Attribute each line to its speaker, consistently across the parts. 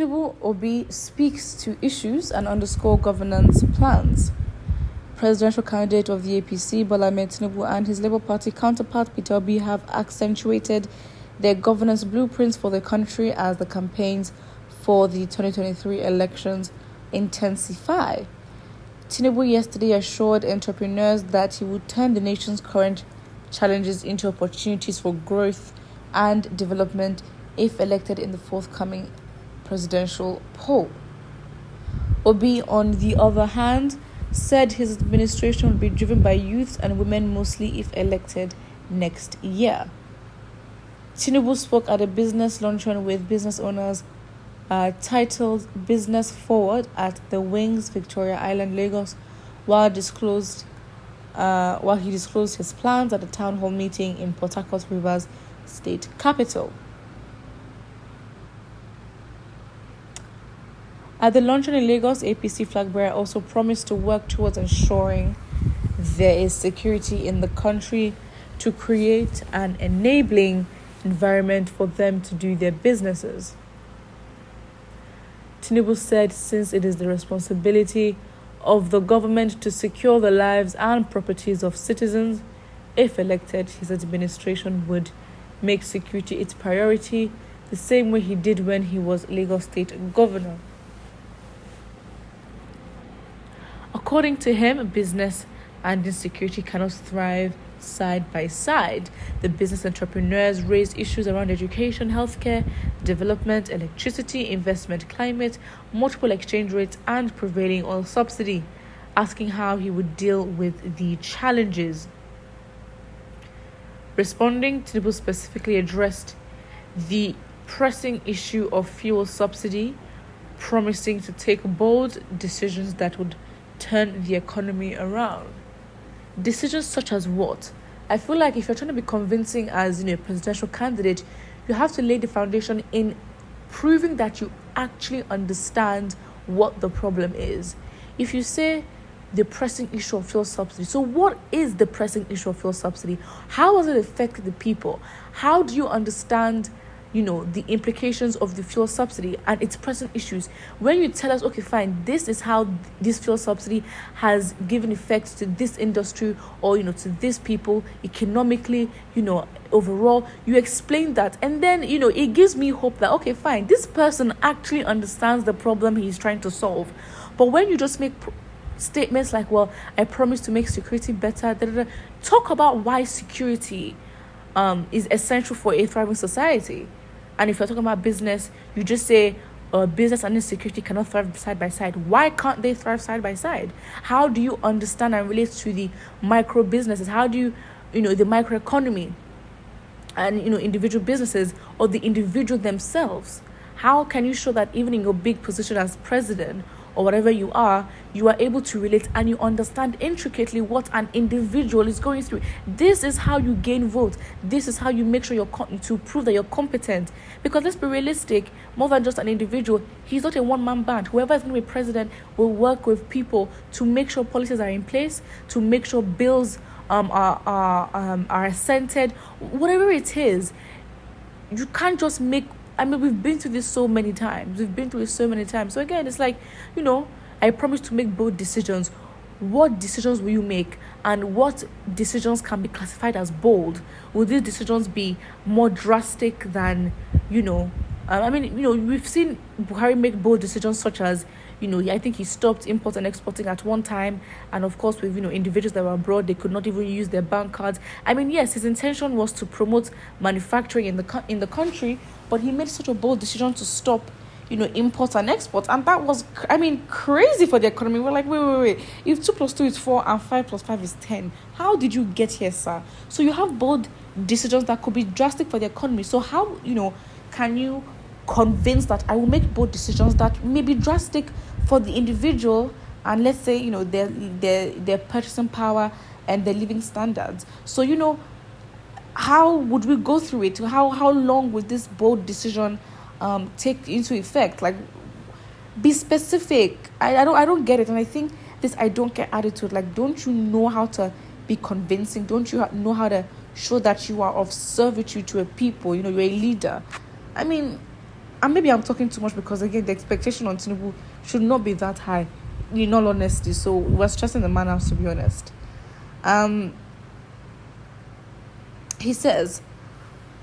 Speaker 1: Tinubu Obi speaks to issues and underscore governance plans. Presidential candidate of the APC, Bola Ahmed Tinubu, and his Labour Party counterpart, Peter Obi, have accentuated their governance blueprints for the country as the campaigns for the 2023 elections intensify. Tinubu yesterday assured entrepreneurs that he would turn the nation's current challenges into opportunities for growth and development if elected in the forthcoming presidential poll. Obi, on the other hand, said his administration would be driven by youths and women mostly if elected next year. Tinubu spoke at a business luncheon with business owners titled Business Forward at the Wings, Victoria Island, Lagos, while he disclosed his plans at a town hall meeting in Port Harcourt, Rivers State Capital. At the luncheon in Lagos, APC flag bearer also promised to work towards ensuring there is security in the country to create an enabling environment for them to do their businesses. Tinubu said since it is the responsibility of the government to secure the lives and properties of citizens, if elected, his administration would make security its priority, the same way he did when he was Lagos State Governor. According to him, business and insecurity cannot thrive side by side. The business entrepreneurs raised issues around education, healthcare, development, electricity, investment climate, multiple exchange rates, and prevailing oil subsidy, asking how he would deal with the challenges. Responding, Tinubu specifically addressed the pressing issue of fuel subsidy, promising to take bold decisions that would turn the economy around. Decisions such as what? I feel like if you're trying to be convincing as a presidential candidate, you have to lay the foundation in proving that you actually understand what the problem is. If you say the pressing issue of fuel subsidy, so what is the pressing issue of fuel subsidy? How does it affect the people? How do you understand the implications of the fuel subsidy and its present issues? When you tell us, okay, fine, this is how this fuel subsidy has given effect to this industry or, to these people economically, overall, you explain that. And then, it gives me hope that, okay, fine, this person actually understands the problem he's trying to solve. But when you just make statements like, well, I promise to make security better, talk about why security is essential for a thriving society. And if you're talking about business, you just say business and insecurity cannot thrive side by side. Why can't they thrive side by side? How do you understand and relate to the micro businesses? How do you, the microeconomy and, individual businesses or the individual themselves? How can you show that even in your big position as president or whatever you are able to relate and you understand intricately what an individual is going through? This is how you gain votes. This is how you make sure to prove that you're competent. Because let's be realistic, more than just an individual, he's not a one-man band. Whoever is going to be president will work with people to make sure policies are in place, to make sure bills are assented, whatever it is. You can't just make. We've been through this so many times. So again, it's like, I promise to make bold decisions. What decisions will you make? And what decisions can be classified as bold? Will these decisions be more drastic than, we've seen Buhari make bold decisions such as, I think he stopped import and exporting at one time. And of course, with, individuals that were abroad, they could not even use their bank cards. Yes, his intention was to promote manufacturing in the country, but he made such a bold decision to stop, import and export. And that was, crazy for the economy. We're like, wait. If 2 + 2 is 4 and 5 + 5 is 10, how did you get here, sir? So you have bold decisions that could be drastic for the economy. So how, can you convince that I will make bold decisions that may be drastic for the individual and let's say, their purchasing power and their living standards? So, how would we go through it? How long would this bold decision take into effect? Like, be specific. I don't get it. And I think this I don't get attitude. Like, don't you know how to be convincing? Don't you know how to show that you are of servitude to a people? You're a leader. and maybe I'm talking too much because again the expectation on Tinubu should not be that high, in all honesty. So we're stressing the man out, to be honest. He says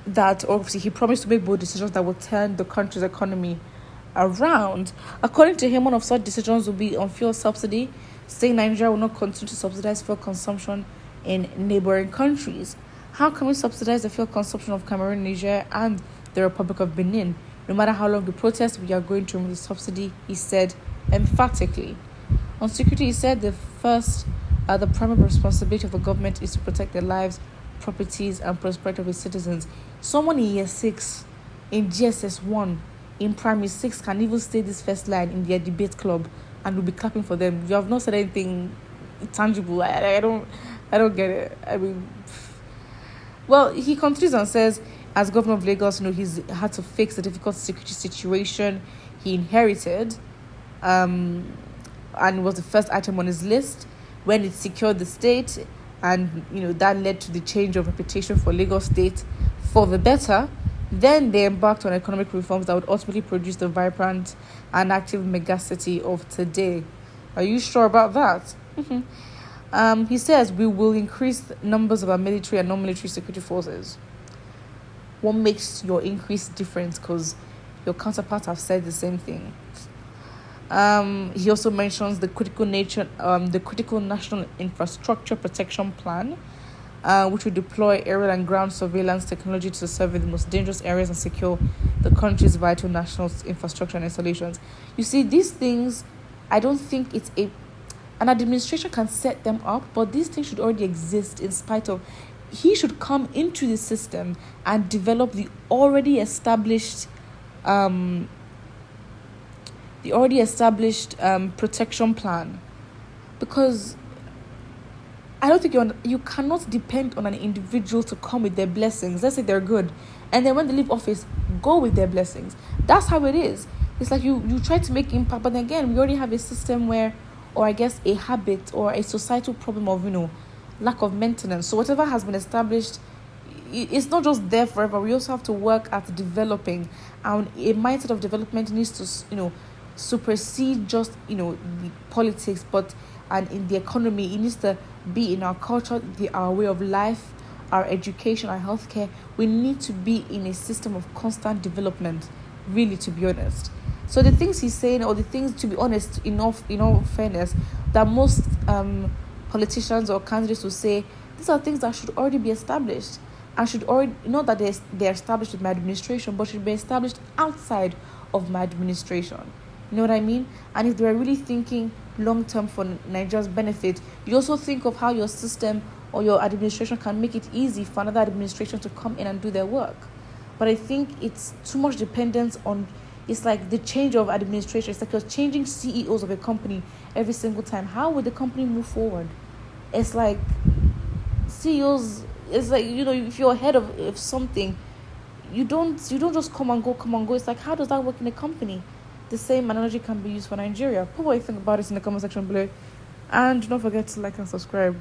Speaker 1: that obviously he promised to make bold decisions that will turn the country's economy around. According to him, one of such decisions will be on fuel subsidy, saying Nigeria will not continue to subsidize fuel consumption in neighboring countries. How can we subsidize the fuel consumption of Cameroon, Niger, and the Republic of Benin? No matter how long the protest, we are going to remove the subsidy, he said emphatically. On security, he said the primary responsibility of the government is to protect the lives, properties, and prosperity of its citizens. Someone in year 6, in GSS 1, in primary 6 can even say this first line in their debate club and will be clapping for them. You have not said anything tangible. I don't get it. I mean, well, he continues and says, as governor of Lagos, he's had to fix the difficult security situation he inherited, and it was the first item on his list when it secured the state, and that led to the change of reputation for Lagos State for the better. Then they embarked on economic reforms that would ultimately produce the vibrant and active megacity of today. Are you sure about that? He says we will increase numbers of our military and non-military security forces. What makes your increase different? Because your counterparts have said the same thing. He also mentions the critical national infrastructure protection plan, which will deploy aerial and ground surveillance technology to survey the most dangerous areas and secure the country's vital national infrastructure and installations. You see, these things, I don't think an administration can set them up, but these things should already exist in spite of. He should come into the system and develop the already established protection plan, because I don't think you cannot depend on an individual to come with their blessings. Let's say they're good, and then when they leave office, go with their blessings. That's how it is. It's like you try to make impact, but then again, we already have a system where, or I guess a habit or a societal problem of lack of maintenance. So whatever has been established, it's not just there forever. We also have to work at developing, and a mindset of development needs to supersede just the politics, and in the economy, it needs to be in our culture, our way of life, our education, our healthcare. We need to be in a system of constant development, really, to be honest. So the things he's saying, or the things, to be honest, in all fairness, that most politicians or candidates will say, these are things that should already be established, and should already, not that they're established with my administration, but should be established outside of my administration. You know what I mean? And if they're really thinking long-term for Nigeria's benefit, you also think of how your system or your administration can make it easy for another administration to come in and do their work. But I think it's too much dependence on, it's like the change of administration. It's like you're changing CEOs of a company every single time. How would the company move forward? It's like CEOs, it's like, if you're head of something, you don't just come and go. It's like, how does that work in a company? The same analogy can be used for Nigeria. Put what you think about it in the comment section below. And don't forget to like and subscribe.